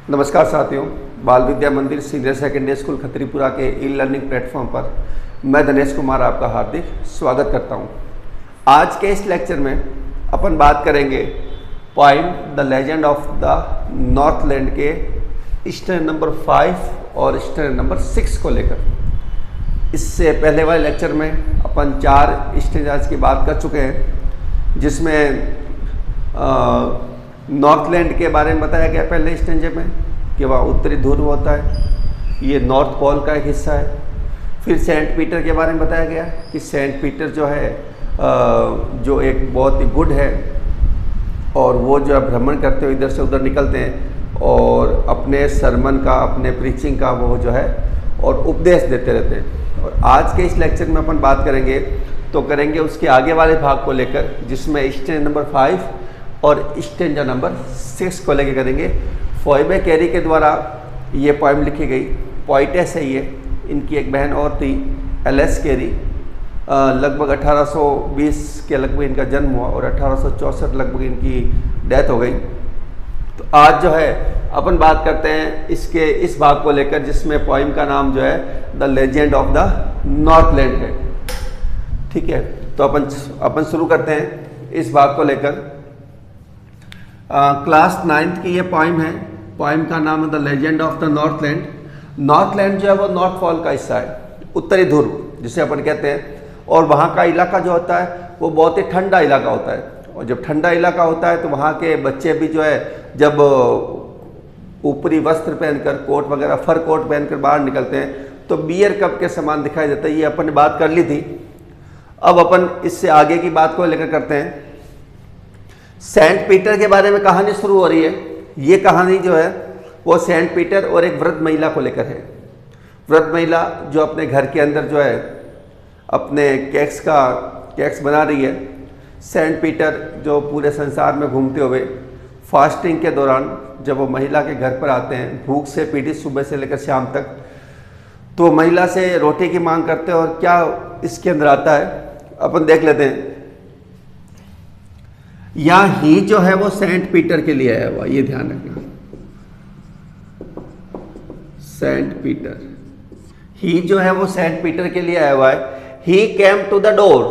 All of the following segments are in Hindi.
नमस्कार साथियों, बाल विद्या मंदिर सीनियर सेकेंडरी स्कूल खत्रीपुरा के ई लर्निंग प्लेटफॉर्म पर मैं दिनेश कुमार आपका हार्दिक स्वागत करता हूं। आज के इस लेक्चर में अपन बात करेंगे poem the legend of the Northland के स्टैंड नंबर 5 और स्टैंड नंबर 6 को लेकर। इससे पहले वाले लेक्चर में अपन 4 स्टैंजाज की बात कर चुके हैं, जिसमें नॉर्थलैंड के बारे में बताया गया पहले स्टेंजे में कि वह उत्तरी ध्रुव होता है, ये नॉर्थ पोल का एक हिस्सा है। फिर सेंट पीटर के बारे में बताया गया कि सेंट पीटर जो है जो एक बहुत ही गुड है और वो जो है भ्रमण करते हुए इधर से उधर निकलते हैं और अपने सरमन का, अपने प्रीचिंग का वो जो है और उपदेश देते रहते हैं। और आज के इस लेक्चर में अपन बात करेंगे उसके आगे वाले भाग को लेकर, जिसमें स्टेंज नंबर 5 और स्टेंजा नंबर 6 को लेके करेंगे। फोइबे कैरी के द्वारा ये पोएम लिखी गई। पोइटेस है ये, इनकी एक बहन और थी एलएस कैरी। लगभग 1820 के लगभग इनका जन्म हुआ और 1864 लगभग इनकी डेथ हो गई। तो आज जो है अपन बात करते हैं इसके इस भाग को लेकर, जिसमें पोएम का नाम जो है the legend of the Northland है। ठीक है, तो अपन शुरू करते हैं इस भाग को लेकर। क्लास 9th की ये पोएम है। पोएम का नाम है the legend of the Northland. Northland जो है वो नॉर्थ पोल का हिस्सा है, उत्तरी ध्रुव जिसे अपन कहते हैं। और वहाँ का इलाका जो होता है वो बहुत ही ठंडा इलाका होता है। और जब ठंडा इलाका होता है तो वहाँ के बच्चे भी जो है जब ऊपरी वस्त्र पहनकर, कोट वगैरह, फर कोट पहनकर बाहर निकलते हैं तो बियर कप के समान दिखाई देता है। ये अपन ने बात कर ली थी। अब अपन इससे आगे की बात को लेकर करते हैं। सेंट पीटर के बारे में कहानी शुरू हो रही है। ये कहानी जो है वो सेंट पीटर और एक वृद्ध महिला को लेकर है। वृद्ध महिला जो अपने घर के अंदर जो है अपने केक्स बना रही है। सेंट पीटर जो पूरे संसार में घूमते हुए फास्टिंग के दौरान जब वो महिला के घर पर आते हैं, भूख से पीड़ित सुबह से लेकर शाम तक, तो महिला से रोटी की मांग करते हैं। और क्या इसके अंदर आता है अपन देख लेते हैं। यहाँ ही जो है वो सेंट पीटर के लिए आया हुआ, ये ध्यान रखना। सेंट पीटर, ही जो है वो सेंट पीटर के लिए आया हुआ है। He came to the door,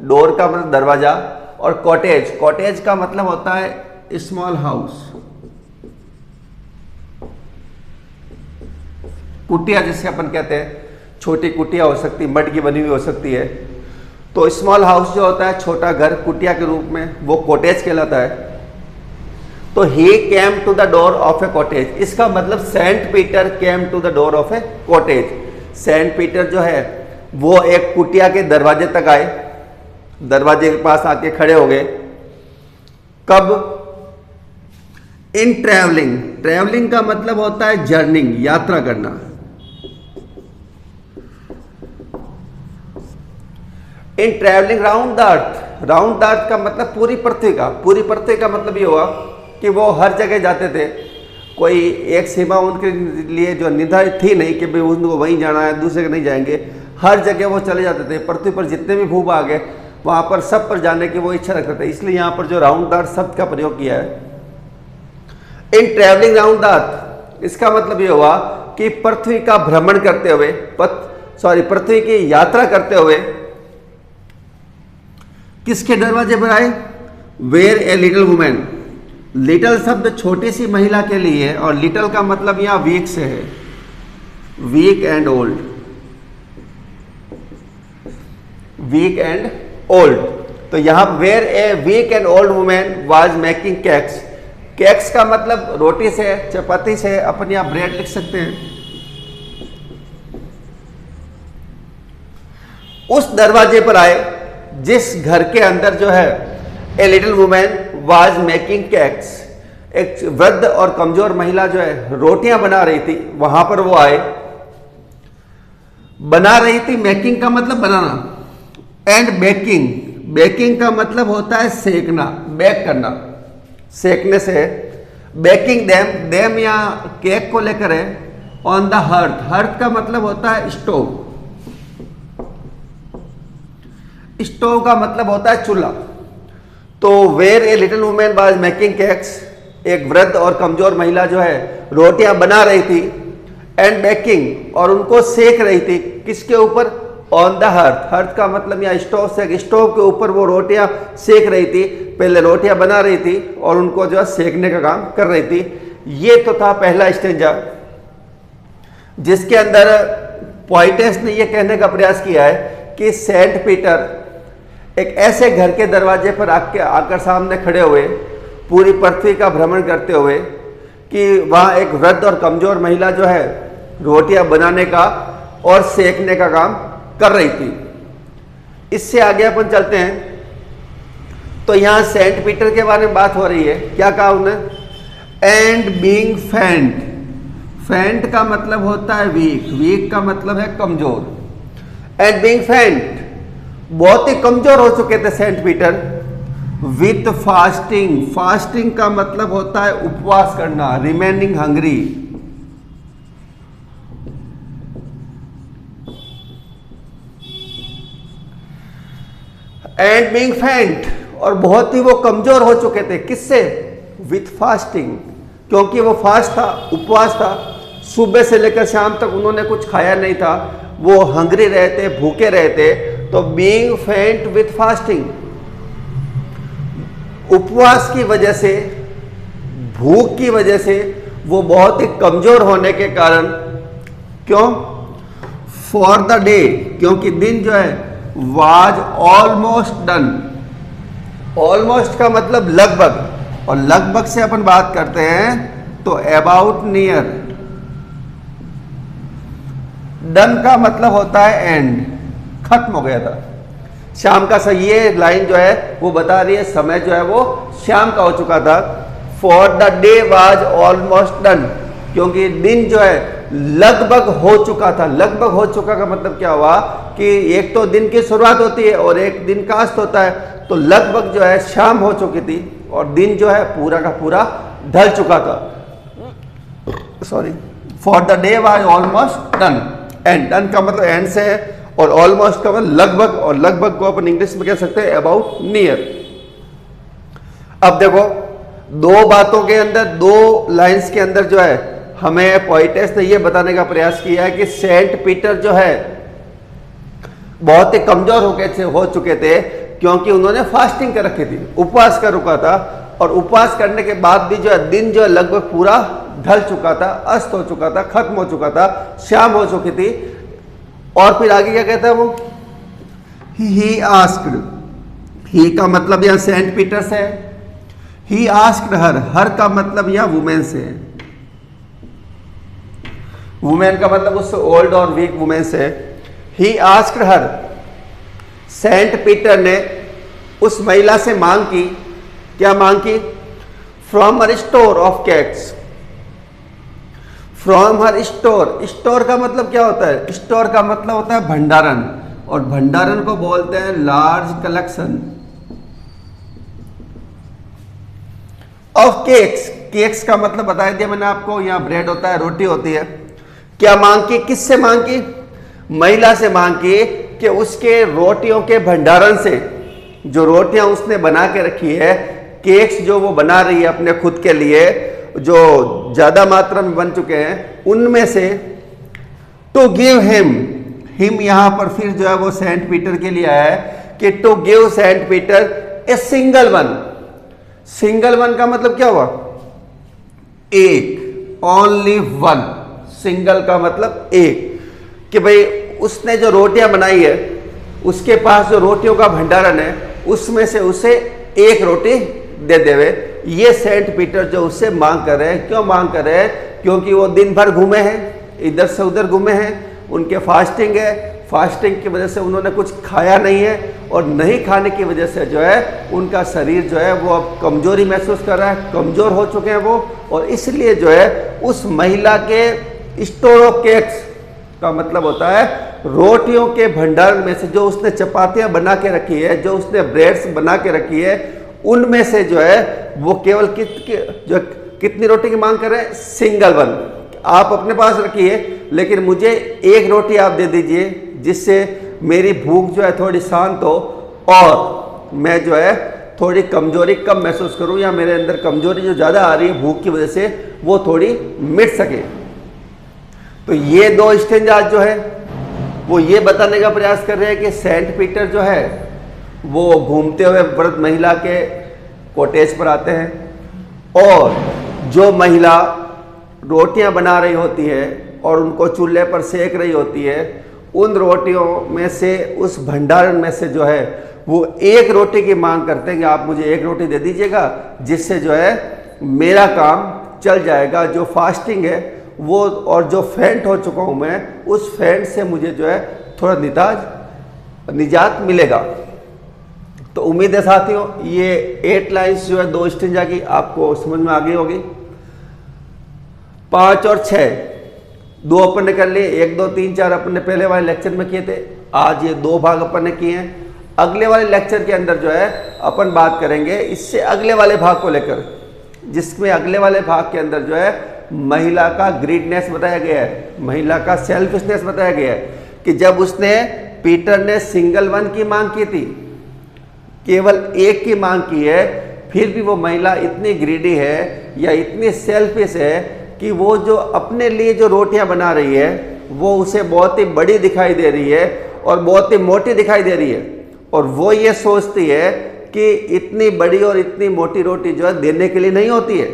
door का मतलब दरवाजा, और कॉटेज, कॉटेज का मतलब होता है स्मॉल हाउस, कुटिया जिसे अपन कहते हैं। छोटी कुटिया हो सकती है, मड की बनी हुई हो सकती है। तो स्मॉल हाउस जो होता है, छोटा घर कुटिया के रूप में, वो कॉटेज कहलाता है। तो he came to the door of a cottage, इसका मतलब Saint Peter came to the door of a cottage. Saint Peter जो है वो एक कुटिया के दरवाजे तक आए, दरवाजे के पास आके खड़े हो गए। कब? इन ट्रैवलिंग, ट्रैवलिंग का मतलब होता है जर्निंग, यात्रा करना। इन travelling round the earth, round the earth का मतलब पूरी पृथ्वी का। पूरी पृथ्वी का मतलब ये हुआ कि वो हर जगह जाते थे। कोई एक सीमा उनके लिए जो निर्धारित थी नहीं कि भाई उनको वहीं जाना है, दूसरे के नहीं जाएंगे। हर जगह वो चले जाते थे। पृथ्वी पर जितने भी भूभाग है वहाँ पर सब पर जाने की वो इच्छा रखते थे। इसलिए यहाँ पर जो राउंड द अर्थ शब्द का प्रयोग किया है, इन ट्रैवलिंग राउंड द अर्थ, इसका मतलब ये हुआ कि पृथ्वी का भ्रमण करते हुए, पृथ्वी की यात्रा करते हुए किसके दरवाजे पर आए? Where a little women. Little शब्द छोटी सी महिला के लिए है और लिटिल का मतलब यहां वीक से है, weak and old, weak and old. तो यहां where a weak and old women was making cakes. Cakes का मतलब रोटी से, चपाती से, अपन यहां ब्रेड लिख सकते हैं। उस दरवाजे पर आए जिस घर के अंदर जो है ए little women was making cakes, एक वृद्ध और कमजोर महिला जो है रोटियां बना रही थी, वहां पर वो आए। बना रही थी, मेकिंग का मतलब बनाना, एंड बेकिंग, बेकिंग का मतलब होता है सेकना, बेक करना, सेकने से। बेकिंग देम, देम यहाँ केक को लेकर है। ऑन द हर्थ, हर्थ का मतलब होता है स्टोव, स्टोव का मतलब होता है चूल्हा। तो where a little women was making cakes, एक वृद्ध और कमजोर महिला जो है रोटियां बना रही थी एंड बेकिंग, और उनको सेक रही थी। किसके ऊपर? On the hearth. हर्थ का मतलब यहाँ स्टोव से, स्टोव के ऊपर वो रोटियां सेक रही थी। पहले रोटियां बना रही थी और उनको जो है सेकने का काम कर रही थी। ये तो था पहला स्टेंजा, जिसके अंदर पोइटेस ने यह कहने का प्रयास किया है कि सेंट पीटर एक ऐसे घर के दरवाजे पर आकर सामने खड़े हुए, पूरी पृथ्वी का भ्रमण करते हुए, कि वहाँ एक वृद्ध और कमजोर महिला जो है रोटियां बनाने का और सेकने का काम कर रही थी। इससे आगे अपन चलते हैं तो यहाँ सेंट पीटर के बारे में बात हो रही है। क्या कहा उन्होंने? एंड बीइंग फेंट। फेंट का मतलब होता है वीक, वीक का मतलब है कमजोर। एंड बीइंग फेंट, बहुत ही कमजोर हो चुके थे Saint Peter. With fasting, fasting का मतलब होता है उपवास करना, रिमेनिंग हंग्री। एंड बीइंग फेंट, और बहुत ही वो कमजोर हो चुके थे। किससे? विथ फास्टिंग, क्योंकि वो फास्ट था, उपवास था। सुबह से लेकर शाम तक उन्होंने कुछ खाया नहीं था, वो हंग्री रहते, भूखे रहते। तो बीइंग फेंट विथ फास्टिंग, उपवास की वजह से, भूख की वजह से वो बहुत ही कमजोर होने के कारण, क्यों? फॉर द डे, क्योंकि दिन जो है वाज ऑलमोस्ट डन। ऑलमोस्ट का मतलब लगभग, और लगभग से अपन बात करते हैं तो अबाउट नियर। डन का मतलब होता है एंड, खत्म हो गया था। शाम का ये लाइन जो है वो बता रही है समय जो है वो शाम का हो चुका था। For the day was almost done, क्योंकि दिन जो है लगभग हो चुका था। लगभग हो चुका का मतलब क्या हुआ कि एक तो दिन की शुरुआत होती है और एक दिन का अस्त होता है। तो लगभग जो है शाम हो चुकी थी और दिन जो है पूरा का पूरा ढल चुका था। Sorry, for the day was almost done. And, done का मतलब एंड से है और ऑलमोस्ट का मतलब लगभग, और लगभग को अपन इंग्लिश में कह सकते हैं अबाउट नियर। अब देखो, दो बातों के अंदर, दो लाइंस के अंदर जो है हमें पोइटेस ने यह बताने का प्रयास किया है कि सेंट पीटर जो है बहुत ही कमजोर हो चुके थे, क्योंकि उन्होंने फास्टिंग कर रखी थी, उपवास कर रुका था। और उपवास करने के बाद भी जो है दिन जो है लगभग पूरा ढल चुका था, अस्त हो चुका था, खत्म हो चुका था, शाम हो चुकी थी। और फिर आगे क्या कहता है वो? ही आस्क्ड, ही का मतलब यहां सेंट पीटर से है। ही आस्क्ड हर, हर का मतलब यहां वुमेन से है। वुमेन का मतलब उससे ओल्ड और वीक वुमेन से है। He asked her, Saint Peter ने उस महिला से मांग की। क्या मांग की? From her store of cakes. From her store, store का मतलब क्या होता है? स्टोर का मतलब होता है भंडारण, और भंडारण को बोलते हैं large collection of cakes. Cakes का मतलब बता दिया मैंने आपको, यहां ब्रेड होता है, रोटी होती है। क्या मांग की? किससे मांग की? महिला से मांग की कि उसके रोटियों के भंडारण से, जो रोटियां उसने बना के रखी है, केक्स जो वो बना रही है अपने खुद के लिए, जो ज्यादा मात्रा में बन चुके हैं, उनमें से टू गिव हिम, हिम यहां पर फिर जो है वो सेंट पीटर के लिए आया है कि to give Saint Peter a single one. Single one का मतलब क्या हुआ? एक, ओनली वन। सिंगल का मतलब एक, कि भाई उसने जो रोटियां बनाई है, उसके पास जो रोटियों का भंडारण है, उसमें से उसे एक रोटी दे देवे। ये सेंट पीटर जो उससे मांग कर रहे हैं। क्यों मांग कर रहे हैं? क्योंकि वो दिन भर घूमे हैं, इधर से उधर घूमे हैं, उनके फास्टिंग है, फास्टिंग की वजह से उन्होंने कुछ खाया नहीं है, और नहीं खाने की वजह से जो है उनका शरीर जो है वो अब कमजोरी महसूस कर रहा है, कमजोर हो चुके हैं वो। और इसलिए जो है उस महिला के स्टोर ऑफ केक्स का मतलब होता है रोटियों के भंडार में से, जो उसने चपातियां बना के रखी है, जो उसने ब्रेड्स बना के रखी है, उनमें से जो है वो केवल कितनी रोटी की मांग कर रहे हैं? Single one. आप अपने पास रखिए, लेकिन मुझे एक रोटी आप दे दीजिए, जिससे मेरी भूख जो है थोड़ी शांत हो और मैं जो है थोड़ी कमजोरी कम महसूस करूं, या मेरे अंदर कमजोरी जो ज़्यादा आ रही है भूख की वजह से वो थोड़ी मिट सके। तो ये दो स्टेंज आज जो है वो ये बताने का प्रयास कर रहे हैं कि सेंट पीटर जो है वो घूमते हुए व्रत महिला के कॉटेज पर आते हैं, और जो महिला रोटियां बना रही होती है और उनको चूल्हे पर सेक रही होती है, उन रोटियों में से, उस भंडारण में से जो है वो एक रोटी की मांग करते हैं कि आप मुझे एक रोटी दे दीजिएगा, जिससे जो है मेरा काम चल जाएगा। जो फास्टिंग है वो, और जो फेंट हो चुका हूँ मैं, उस फेंट से मुझे जो है थोड़ा निजात मिलेगा। तो उम्मीद है साथियों ये 8 लाइन्स जो है 2 स्टेंजा की आपको समझ में आ गई होगी। 5 और 6 2 अपन ने कर लिए, 1 2 3 4 अपन ने पहले वाले लेक्चर में किए थे। आज ये 2 भाग अपन ने किए हैं। अगले वाले लेक्चर के अंदर जो है अपन बात करेंगे इससे अगले वाले भाग को लेकर, जिसमें अगले वाले भाग के अंदर जो है महिला का ग्रीडनेस बताया गया है, महिला का सेल्फिशनेस बताया गया है कि जब उसने, पीटर ने सिंगल वन की मांग की थी, केवल एक की मांग की है, फिर भी वो महिला इतनी ग्रीडी है या इतनी सेल्फिश है कि वो जो अपने लिए जो रोटियां बना रही है वो उसे बहुत ही बड़ी दिखाई दे रही है और बहुत ही मोटी दिखाई दे रही है, और वो ये सोचती है कि इतनी बड़ी और इतनी मोटी रोटी जो है देने के लिए नहीं होती है,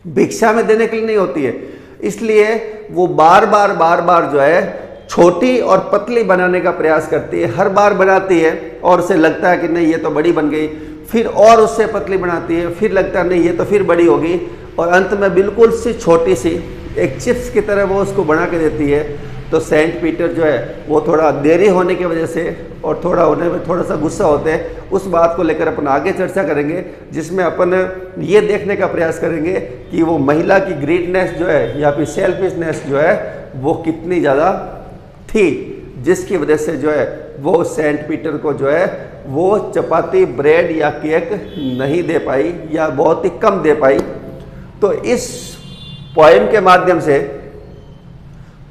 भिक्षा में देने के लिए नहीं होती है। इसलिए वो बार बार जो है छोटी और पतली बनाने का प्रयास करती है। हर बार बनाती है और उसे लगता है कि नहीं ये तो बड़ी बन गई, फिर और उससे पतली बनाती है, फिर लगता है नहीं ये तो फिर बड़ी होगी, और अंत में बिल्कुल सी छोटी सी एक चिप्स की तरह वो उसको बना के देती है। तो सेंट पीटर जो है वो थोड़ा देरी होने की वजह से और थोड़ा होने में थोड़ा सा गुस्सा होते हैं। उस बात को लेकर अपन आगे चर्चा करेंगे, जिसमें अपन ये देखने का प्रयास करेंगे कि वो महिला की ग्रीडनेस जो है या फिर सेल्फिशनेस जो है वो कितनी ज़्यादा थी, जिसकी वजह से जो है वो सेंट पीटर को जो है वो चपाती, ब्रेड या केक नहीं दे पाई या बहुत ही कम दे पाई। तो इस पोएम के माध्यम से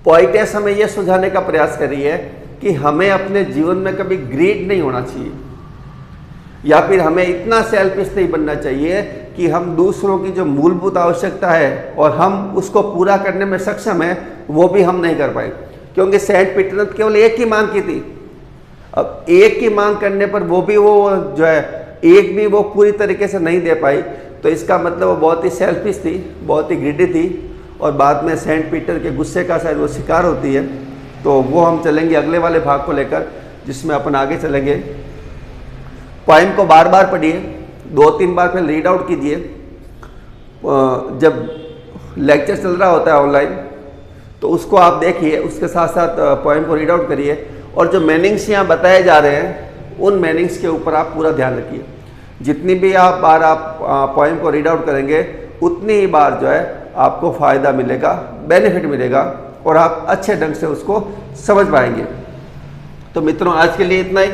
पोइटेस हमें यह सुझाने का प्रयास कर रही है कि हमें अपने जीवन में कभी ग्रीड नहीं होना चाहिए, या फिर हमें इतना सेल्फिश नहीं बनना चाहिए कि हम दूसरों की जो मूलभूत आवश्यकता है और हम उसको पूरा करने में सक्षम है वो भी हम नहीं कर पाए। क्योंकि सेंट पीटर ने केवल एक ही मांग की थी। अब एक की मांग करने पर वो जो है एक भी वो पूरी तरीके से नहीं दे पाई, तो इसका मतलब वो बहुत ही सेल्फिश थी, बहुत ही ग्रीडी थी, और बाद में सेंट पीटर के गुस्से का शायद वो शिकार होती है। तो वो हम चलेंगे अगले वाले भाग को लेकर, जिसमें अपन आगे चलेंगे। पोएम को बार बार पढ़िए, 2-3 बार फिर रीड आउट कीजिए। जब लेक्चर चल रहा होता है ऑनलाइन तो उसको आप देखिए, उसके साथ साथ पोएम को रीड आउट करिए, और जो मीनिंग्स यहाँ बताए जा रहे हैं उन मीनिंग्स के ऊपर आप पूरा ध्यान रखिए। जितनी भी बार आप पोएम को रीड आउट करेंगे उतनी ही बार जो है आपको फ़ायदा मिलेगा, बेनिफिट मिलेगा, और आप अच्छे ढंग से उसको समझ पाएंगे। तो मित्रों आज के लिए इतना ही।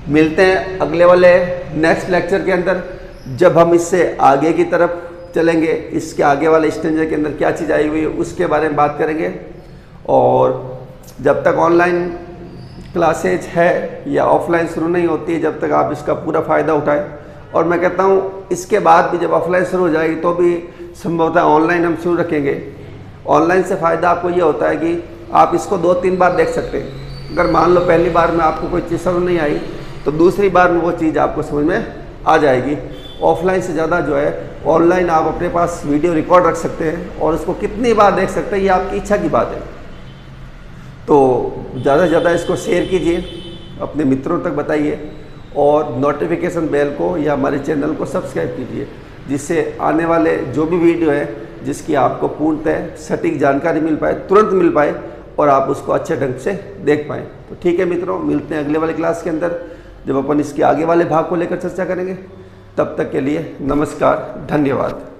मिलते हैं अगले वाले नेक्स्ट लेक्चर के अंदर, जब हम इससे आगे की तरफ चलेंगे। इसके आगे वाले स्टेंजर के अंदर क्या चीज़ आई हुई है उसके बारे में बात करेंगे। और जब तक ऑनलाइन क्लासेज है या ऑफलाइन शुरू नहीं होती है, जब तक आप इसका पूरा फ़ायदा उठाएं। और मैं कहता हूँ इसके बाद भी जब ऑफलाइन शुरू हो जाएगी तो भी संभवतः ऑनलाइन हम शुरू रखेंगे। ऑनलाइन से फ़ायदा आपको ये होता है कि आप इसको 2-3 बार देख सकते हैं। अगर मान लो पहली बार में आपको कोई चीज़ समझ नहीं आई तो दूसरी बार में वो चीज़ आपको समझ में आ जाएगी। ऑफलाइन से ज़्यादा जो है ऑनलाइन आप अपने पास वीडियो रिकॉर्ड रख सकते हैं और उसको कितनी बार देख सकते हैं, ये आपकी इच्छा की बात है। तो ज़्यादा से ज़्यादा इसको शेयर कीजिए, अपने मित्रों तक बताइए, और नोटिफिकेशन बेल को या हमारे चैनल को सब्सक्राइब कीजिए, जिससे आने वाले जो भी वीडियो है जिसकी आपको पूर्णतः सटीक जानकारी मिल पाए, तुरंत मिल पाए, और आप उसको अच्छे ढंग से देख पाएँ। तो ठीक है मित्रों, मिलते हैं अगले वाले क्लास के अंदर जब अपन इसके आगे वाले भाग को लेकर चर्चा करेंगे। तब तक के लिए नमस्कार, धन्यवाद।